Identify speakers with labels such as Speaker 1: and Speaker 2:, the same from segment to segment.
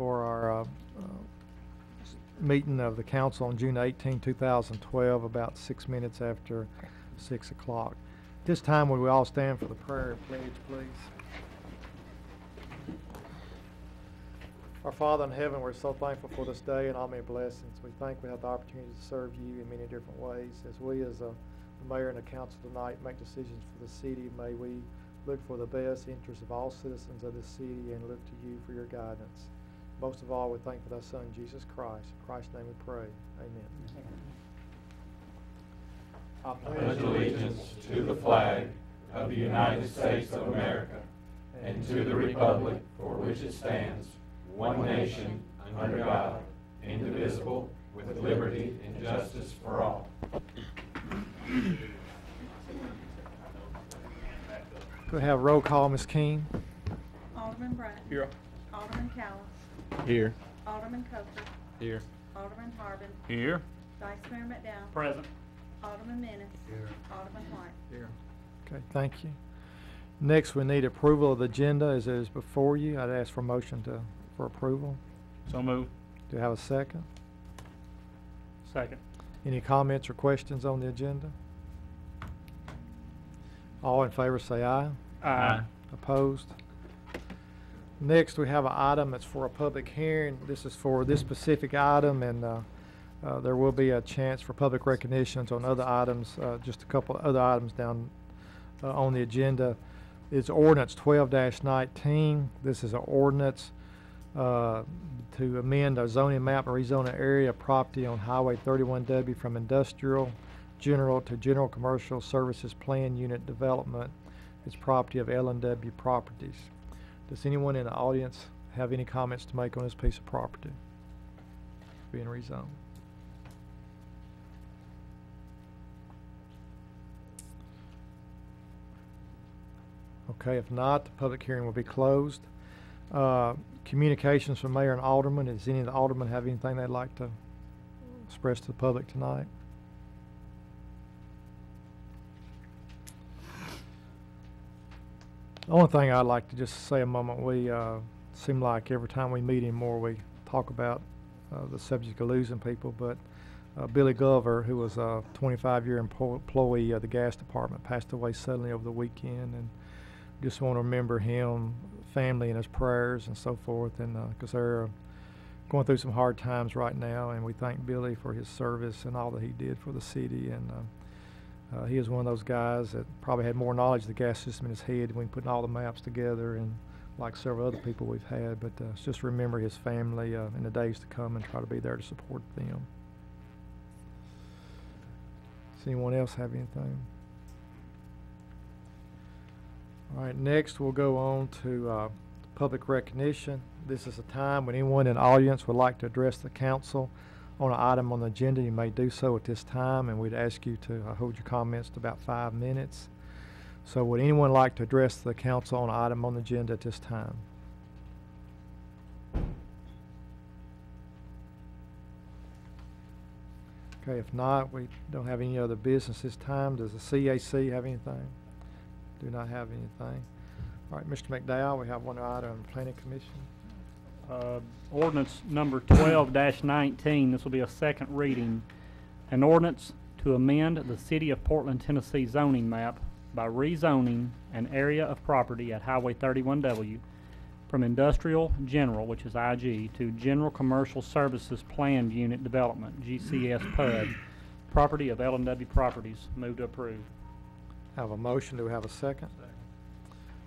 Speaker 1: for our meeting of the council on June 18, 2012, about 6 minutes after 6 o'clock. This time, would we all stand for the prayer and pledge, please? Our Father in heaven, we're so thankful for this day and all many blessings. We thank we have the opportunity to serve you in many different ways. As we, as the mayor and the council tonight, make decisions for the city, may we look for the best interests of all citizens of this city and look to you for your guidance. Most of all, we thank for thy Son, Jesus Christ. In Christ's name we pray. Amen.
Speaker 2: I pledge allegiance to the flag of the United States of America and to the republic for which it stands, one nation, under God, indivisible, with liberty and justice for all.
Speaker 1: Could we have roll call, Ms. King?
Speaker 3: Alderman Bratton.
Speaker 4: Here.
Speaker 3: Alderman Callis.
Speaker 4: Here.
Speaker 3: Alderman Coker.
Speaker 4: Here.
Speaker 3: Alderman Harbin.
Speaker 4: Here.
Speaker 3: Vice Mayor McDowell.
Speaker 4: Present.
Speaker 3: Alderman Menace.
Speaker 4: Here.
Speaker 3: Alderman White.
Speaker 4: Here.
Speaker 1: Okay, thank you. Next, we need approval of the agenda as it is before you. I'd ask for a motion for approval.
Speaker 4: So moved.
Speaker 1: Do you have a second?
Speaker 4: Second.
Speaker 1: Any comments or questions on the agenda? All in favor say aye.
Speaker 4: Aye.
Speaker 1: Opposed? Next, we have an item that's for a public hearing. This is for this specific item, and there will be a chance for public recognitions on other items, just a couple other items down on the agenda. It's ordinance 12-19. This is an ordinance to amend a zoning map and rezone an area of property on Highway 31W from industrial general to general commercial services plan unit development. It's property of L&W Properties. Does anyone in the audience have any comments to make on this piece of property being rezoned? Okay, if not, the public hearing will be closed. Communications from Mayor and Alderman. Does any of the Aldermen have anything they'd like to express to the public tonight? The only thing I'd like to just say a moment, we seem like every time we meet anymore we talk about the subject of losing people, but Billy Glover, who was a 25-year employee of the gas department, passed away suddenly over the weekend, and just want to remember him, family, in his prayers and so forth, and because they're going through some hard times right now, and we thank Billy for his service and all that he did for the city. And he is one of those guys that probably had more knowledge of the gas system in his head when putting all the maps together, and like several other people we've had. But just remember his family in the days to come and try to be there to support them. Does anyone else have anything? All right, next we'll go on to public recognition. This is a time when anyone in the audience would like to address the council on an item on the agenda. You may do so at this time, and we'd ask you to hold your comments to about 5 minutes. So would anyone like to address the council on an item on the agenda at this time? Okay, if not, we don't have any other business this time. Does the CAC have anything? Do not have anything. All right, Mr. McDowell, we have one item on the Planning Commission.
Speaker 4: Ordinance number 12-19. This will be a second reading. An ordinance to amend the City of Portland, Tennessee zoning map by rezoning an area of property at Highway 31W from industrial general, which is IG, to general commercial services planned unit development, GCS PUD, property of L&W Properties. Move to approve.
Speaker 1: Have a motion. Do we have a second?
Speaker 4: Second.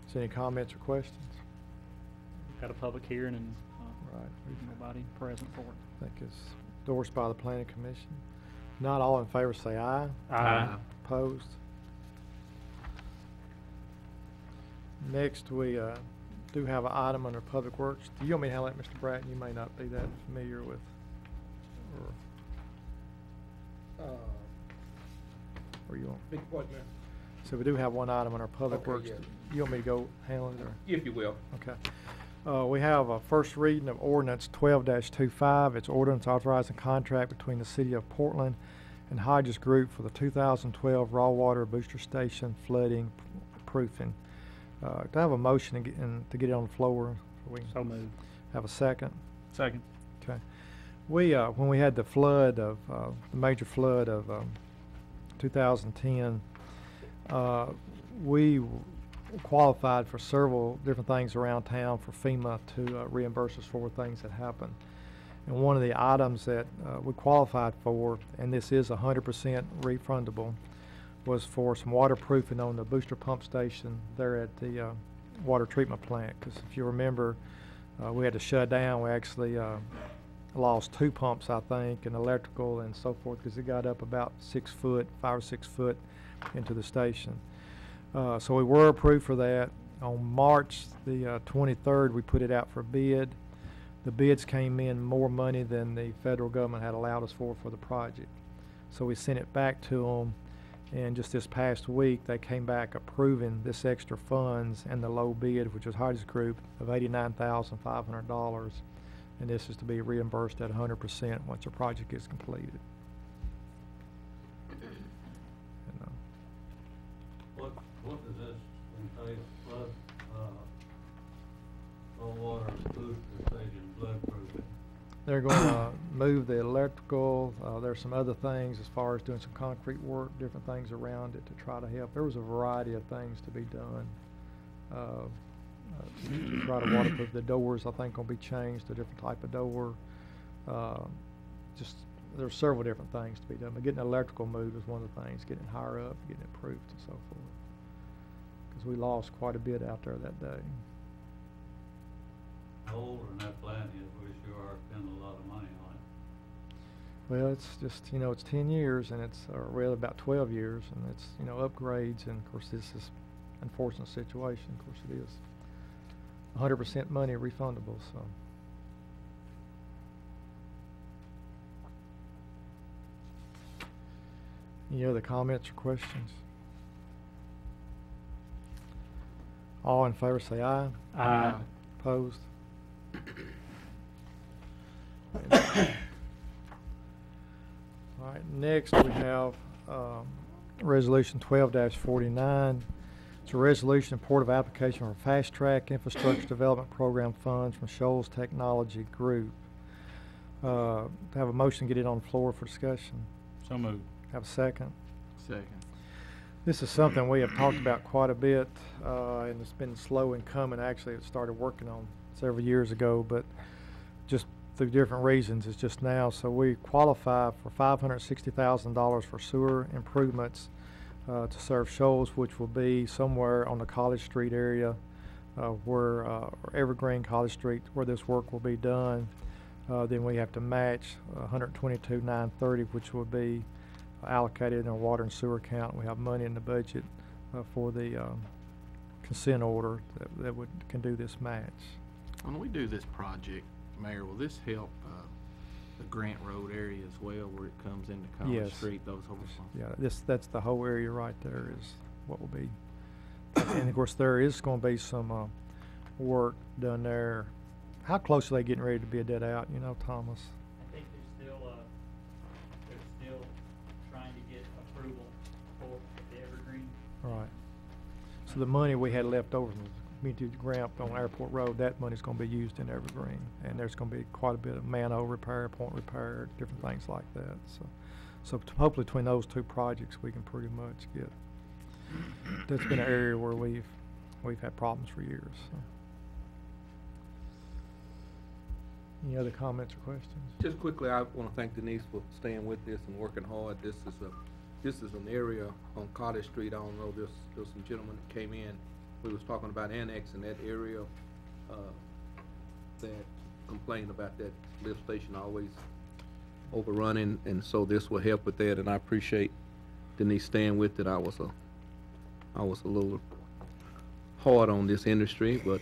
Speaker 1: Is there any comments or questions?
Speaker 4: Got a public hearing and
Speaker 1: Right.
Speaker 4: nobody present for it.
Speaker 1: I think it's endorsed by the Planning Commission. Not all in favor say aye.
Speaker 4: Aye.
Speaker 1: Opposed? Next, we do have an item under Public Works. Do you want me to handle that, Mr. Bratton? You may not be that familiar with. Or you want?
Speaker 5: Big what, man?
Speaker 1: So we do have one item on our Public
Speaker 5: Okay,
Speaker 1: Works.
Speaker 5: yeah.
Speaker 1: You want me to go handle it, or?
Speaker 5: If you will.
Speaker 1: Okay. We have a first reading of ordinance 12-25. It's ordinance authorizing contract between the City of Portland and Hodges Group for the 2012 raw water booster station flooding proofing. Do I have a motion to get it on the floor? So we
Speaker 4: So moved.
Speaker 1: have a second?
Speaker 5: Second.
Speaker 1: Okay. We, when we had the flood of, the major flood of 2010, we qualified for several different things around town for FEMA to reimburse us for things that happened. And one of the items that we qualified for, and this is 100% refundable, was for some waterproofing on the booster pump station there at the water treatment plant. Because if you remember, we had to shut down. We actually lost 2 pumps, I think, and electrical and so forth, because it got up about 6 foot, 5 or 6 foot into the station. So we were approved for that. On March the 23rd, we put it out for bid. The bids came in more money than the federal government had allowed us for the project. So we sent it back to them, and just this past week, they came back approving this extra funds and the low bid, which was Hardy's Group, of $89,500. And this is to be reimbursed at 100% once the project is completed. And,
Speaker 6: What does this entail? Flood, low water booster station, blood proofing?
Speaker 1: They're going to move the electrical. There's some other things as far as doing some concrete work, different things around it to try to help. There was a variety of things to be done. To try to waterproof the doors, I think, will be changed to a different type of door. Just there's several different things to be done. But getting the electrical moved is one of the things. Getting it higher up, getting it proofed, and so forth. Because we lost quite a bit out there that day.
Speaker 6: How old in that plant is? We sure are spending a lot of money on it.
Speaker 1: Well, it's just, you know, it's 10 years, and it's, or really about 12 years, and it's, you know, upgrades, and of course this is an unfortunate situation. Of course it is 100% money refundable, so. Any other comments or questions? All in favor say aye.
Speaker 4: Aye.
Speaker 1: Opposed? All right, next we have Resolution 12-49. It's a resolution in support of application for Fast Track Infrastructure Development Program funds from Shoals Technology Group. To have a motion, get it on the floor for discussion.
Speaker 5: So moved.
Speaker 1: Have a second.
Speaker 5: Second.
Speaker 1: This is something we have talked about quite a bit, and it's been slow in coming. Actually, it started working on several years ago, but just through different reasons, it's just now. So we qualify for $560,000 for sewer improvements to serve Shoals, which will be somewhere on the College Street area, or Evergreen College Street, where this work will be done. Then we have to match $122,930, which will be allocated in our water and sewer account. We have money in the budget for the consent order that can do this match.
Speaker 7: When we do this project, Mayor, will this help the Grant Road area as well, where it comes into College
Speaker 1: Yes.
Speaker 7: Street, those whole songs?
Speaker 1: Yeah, that's the whole area right there is what will be. And of course, there is going to be some work done there. How close are they getting ready to bid that out? You know, Thomas?
Speaker 4: I think they're still trying to get approval for the Evergreen.
Speaker 1: Right. So the money we had left over from the community grant on Airport Road, that money's going to be used in Evergreen, and there's going to be quite a bit of manhole repair, point repair, different things like that. So hopefully between those two projects, we can pretty much get. That's been an area where we've had problems for years. So. Any other comments or questions?
Speaker 8: Just quickly, I want to thank Denise for staying with this and working hard. This is an area on College Street. I don't know, there's some gentlemen that came in. We was talking about annexing that area that complained about that lift station always overrunning, and so this will help with that. And I appreciate Denise staying with it. I was a little hard on this industry, but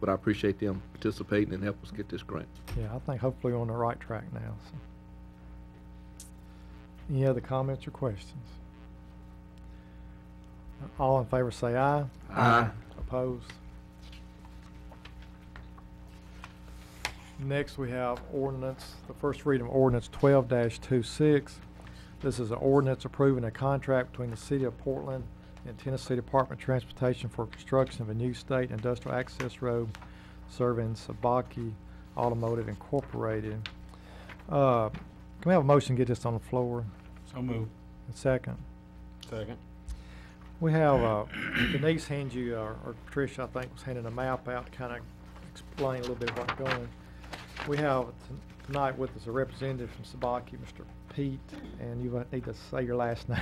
Speaker 8: I appreciate them participating and help us get this grant.
Speaker 1: Yeah, I think hopefully we're on the right track now. So. Any other comments or questions? All in favor say aye.
Speaker 8: Aye.
Speaker 1: Opposed? Next we have ordinance, the first reading of ordinance 12-26. This is an ordinance approving a contract between the City of Portland and Tennessee Department of Transportation for construction of a new state industrial access road serving Sabaki Automotive Incorporated. Can we have a motion to get this on the floor?
Speaker 2: So moved.
Speaker 1: A second.
Speaker 2: Second.
Speaker 1: We have, Denise handed you, or Tricia, I think, was handing a map out to kind of explain a little bit what's going. We have tonight with us a representative from Sabaki, Mr. Pete, and you need to say your last name.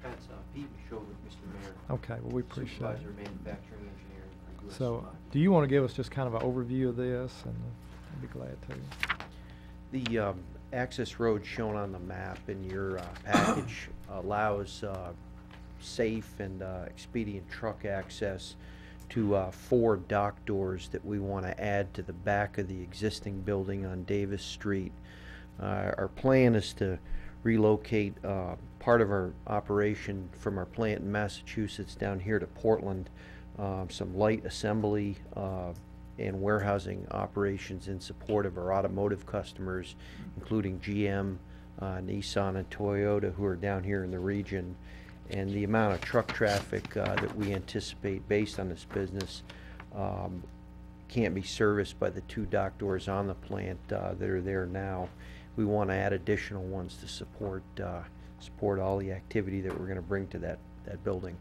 Speaker 5: That's Pete Michaud with Mr. Mayor.
Speaker 1: Okay, well, we appreciate
Speaker 5: Supervisor
Speaker 1: it.
Speaker 5: of Manufacturing Engineering for US
Speaker 1: So,
Speaker 5: Sabaki.
Speaker 1: do you want to give us just kind of an overview of this, and I'd be glad to.
Speaker 5: The access road shown on the map in your package allows safe and expedient truck access to 4 dock doors that we want to add to the back of the existing building on Davis Street. Our plan is to relocate part of our operation from our plant in Massachusetts down here to Portland, some light assembly and warehousing operations in support of our automotive customers, including GM, Nissan, and Toyota, who are down here in the region. And the amount of truck traffic that we anticipate based on this business can't be serviced by the 2 dock doors on the plant that are there now. We want to add additional ones to support all the activity that we're going to bring to that building.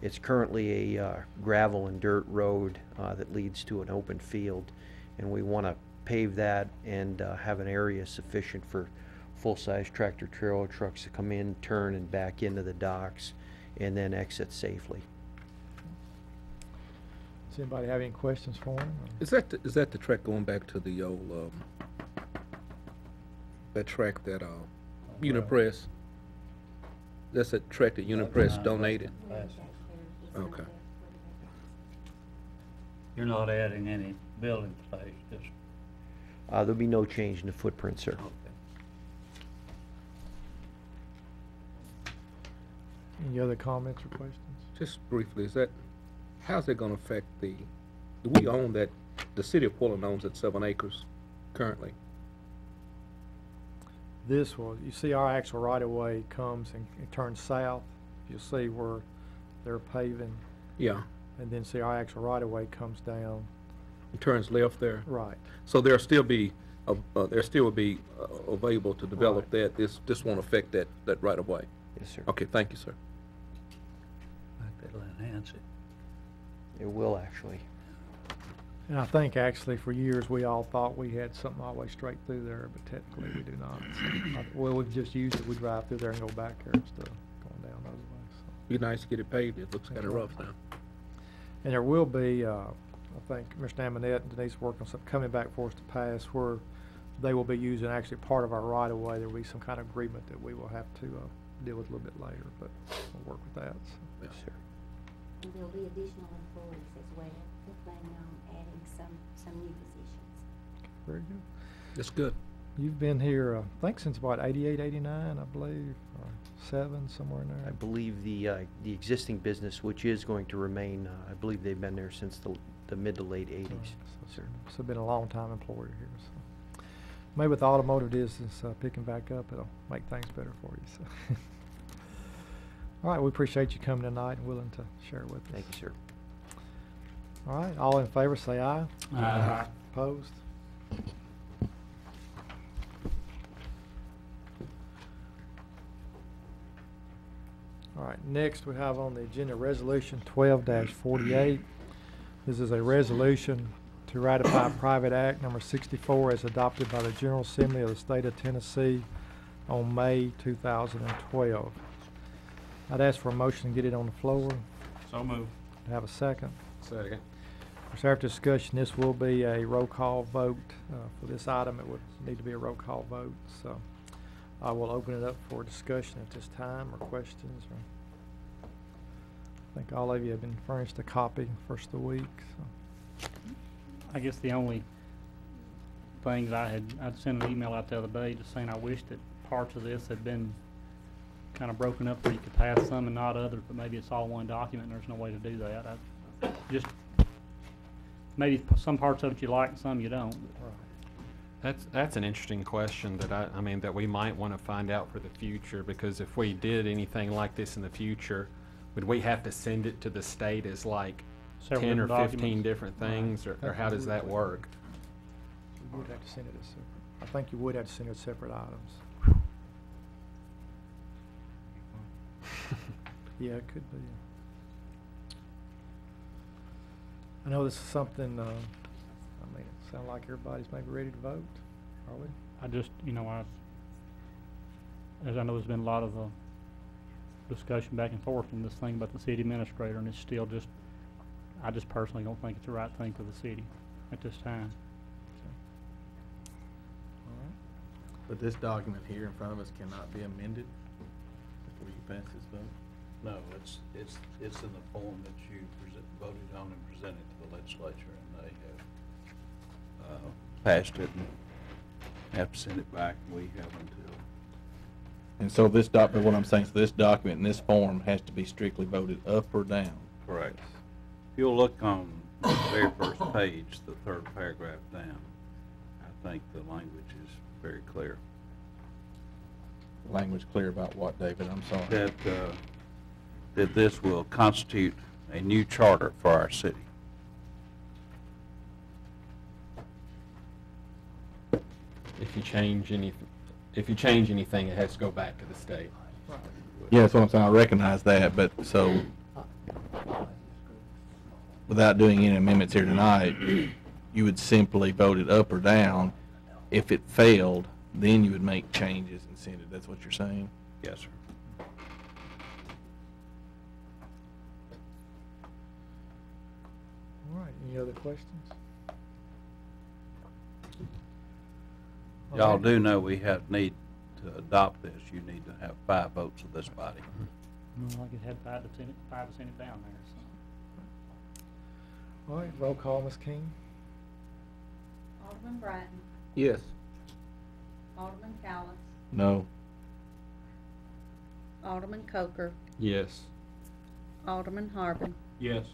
Speaker 5: It's currently a gravel and dirt road that leads to an open field, and we want to pave that and have an area sufficient for full-size tractor trailer trucks to come in, turn, and back into the docks, and then exit safely.
Speaker 1: Does anybody have any questions for him?
Speaker 8: Is that the track going back to the old, that track that, Unipress? That's a track that Unipress donated? Okay.
Speaker 6: You're not adding any building space, just,
Speaker 5: There'll be no change in the footprint, sir.
Speaker 6: okay.
Speaker 1: Any other comments or questions?
Speaker 8: Just briefly, how's that gonna affect do we own that, the city of Portland owns that 7 acres currently?
Speaker 1: This will, you see our actual right-of-way comes and it turns south. You'll see where they're paving,
Speaker 8: Yeah,
Speaker 1: and then see our actual right-of-way comes down.
Speaker 8: it turns left there.
Speaker 1: Right.
Speaker 8: So there still will be available to develop that, this won't affect that right of way?
Speaker 5: Yes, sir.
Speaker 8: Okay, thank you, sir.
Speaker 6: I think that'll enhance it.
Speaker 5: It will actually.
Speaker 1: And I think actually for years, we all thought we had something all the way straight through there, but technically we do not. So, well, we've just used it, we drive through there and go back there instead of going down the other way, so.
Speaker 8: Be nice to get it paved, it looks kinda rough now.
Speaker 1: And there will be, I think Mr. Amonette and Denise working on something coming back for us to pass where they will be using actually part of our right-of-way. There will be some kind of agreement that we will have to deal with a little bit later, but we'll work with that. So.
Speaker 5: Yes, sir.
Speaker 9: And there'll be additional employees as well. We're planning on adding some new positions.
Speaker 1: Very good.
Speaker 8: That's good.
Speaker 1: You've been here, I think since about 88, 89, I believe, or 7, somewhere in there.
Speaker 5: I believe the existing business, which is going to remain, I believe they've been there since the mid to late 80s.
Speaker 1: So it's been a long time employer here, so. Maybe with the automotive business picking back up, it'll make things better for you, so. All right, we appreciate you coming tonight and willing to share with us.
Speaker 5: Thank you, sir.
Speaker 1: All right, all in favor, say aye.
Speaker 6: Aye.
Speaker 1: Opposed? All right, next we have on the agenda Resolution 12-48. This is a resolution to ratify Private Act Number 64 as adopted by the General Assembly of the State of Tennessee on May 2012. I'd ask for a motion to get it on the floor.
Speaker 2: So moved.
Speaker 1: Have a second.
Speaker 2: Second.
Speaker 1: So after discussion, this will be a roll call vote. For this item, it would need to be a roll call vote. So I will open it up for discussion at this time or questions. I think all of you have been furnished a copy first of the week. So.
Speaker 4: I guess the only things I'd sent an email out the other day just saying I wished that parts of this had been kind of broken up where you could pass some and not others, but maybe it's all one document and there's no way to do that. Just maybe some parts of it you like and some you don't.
Speaker 10: That's an interesting question that I mean that we might want to find out for the future, because if we did anything like this in the future, would we have to send it to the state as like
Speaker 4: Several
Speaker 10: 10 or
Speaker 4: different
Speaker 10: 15
Speaker 4: documents.
Speaker 10: different things, or how does that work?
Speaker 1: You would have to send it as separate. I think you would have to send it as separate items. Yeah, it could be. I know this is something, I mean, it sounds like everybody's maybe ready to vote, are we?
Speaker 4: I just, as I know there's been a lot of discussion back and forth in this thing about the city administrator, and it's still just, I just personally don't think it's the right thing for the city at this time.
Speaker 1: All right.
Speaker 7: But this document here in front of us cannot be amended before you pass this vote?
Speaker 11: No, it's in the form that you voted on and presented to the legislature, and they have passed it and have to send it back, and we have until.
Speaker 8: And so this document, what I'm saying, so this document in this form has to be strictly voted up or down?
Speaker 11: Correct. If you'll look on the very first page, the third paragraph down, I think the language is very clear.
Speaker 8: Language clear about what, David? I'm sorry.
Speaker 11: That this will constitute a new charter for our city.
Speaker 10: If you change anything, it has to go back to the state.
Speaker 8: Yeah, that's what I'm saying. I recognize that, but so without doing any amendments here tonight, you would simply vote it up or down. If it failed, then you would make changes and send it. That's what you're saying?
Speaker 11: Yes, sir.
Speaker 1: All right, any other questions?
Speaker 11: Y'all
Speaker 1: Okay.
Speaker 11: do know we need to adopt this. You need to have 5 votes of this body.
Speaker 4: Like it had 5 to send it down there, so.
Speaker 1: All right, roll call, Ms. King.
Speaker 3: Alderman Bratton.
Speaker 8: Yes.
Speaker 3: Alderman Callis.
Speaker 8: No.
Speaker 3: Alderman Coker.
Speaker 10: Yes.
Speaker 3: Alderman Harbin.
Speaker 6: Yes.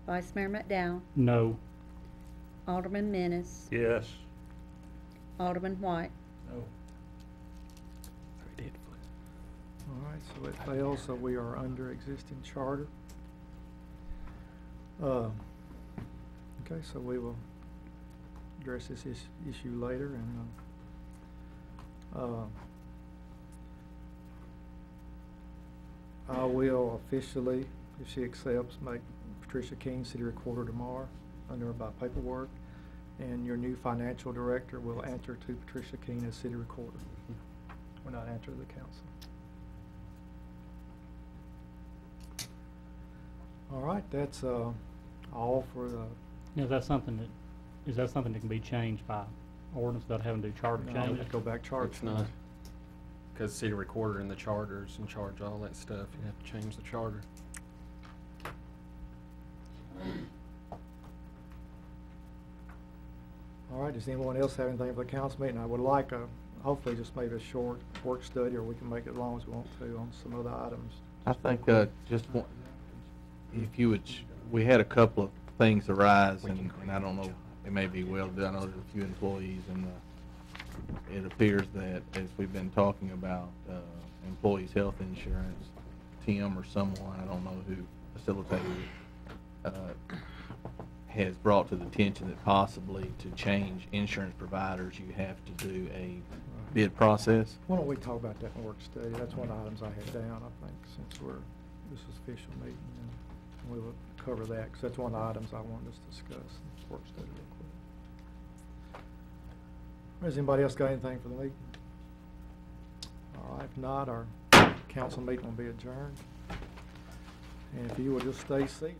Speaker 3: Vice Mayor McDowell.
Speaker 4: No.
Speaker 3: Alderman Menace.
Speaker 6: Yes.
Speaker 3: Alderman White.
Speaker 6: No.
Speaker 1: All right, so it fails, so we are under existing charter. Okay, so we will address this issue later, and I will officially, if she accepts, make Patricia King city recorder tomorrow under by paperwork, and your new financial director will answer to Patricia King as city recorder. Will not answer to the council. All right, that's all for the.
Speaker 4: Is that something that can be changed by ordinance without having to do charter
Speaker 1: No,
Speaker 4: changes?
Speaker 1: let's go back charter.
Speaker 10: It's not, because city recorder and the charter's in charge of all that stuff. You have to change the charter.
Speaker 1: All right, does anyone else have anything for the council meeting? I would like hopefully just maybe a short work study, or we can make it as long as we want to on some other items.
Speaker 8: I think just one, if you would, we had a couple of things arise, and I don't know, it may be well done. I know there's a few employees, and it appears that as we've been talking about employees' health insurance, Tim or someone, I don't know who facilitated it, has brought to the attention that possibly to change insurance providers, you have to do a bid process.
Speaker 1: Why don't we talk about that in work study? That's one of the items I had down, I think, since this is official meeting, and we will cover that, because that's one of the items I wanted us to discuss in work study real quick. Has anybody else got anything for the meeting? All right, if not, our council meeting will be adjourned. And if you will just stay seated.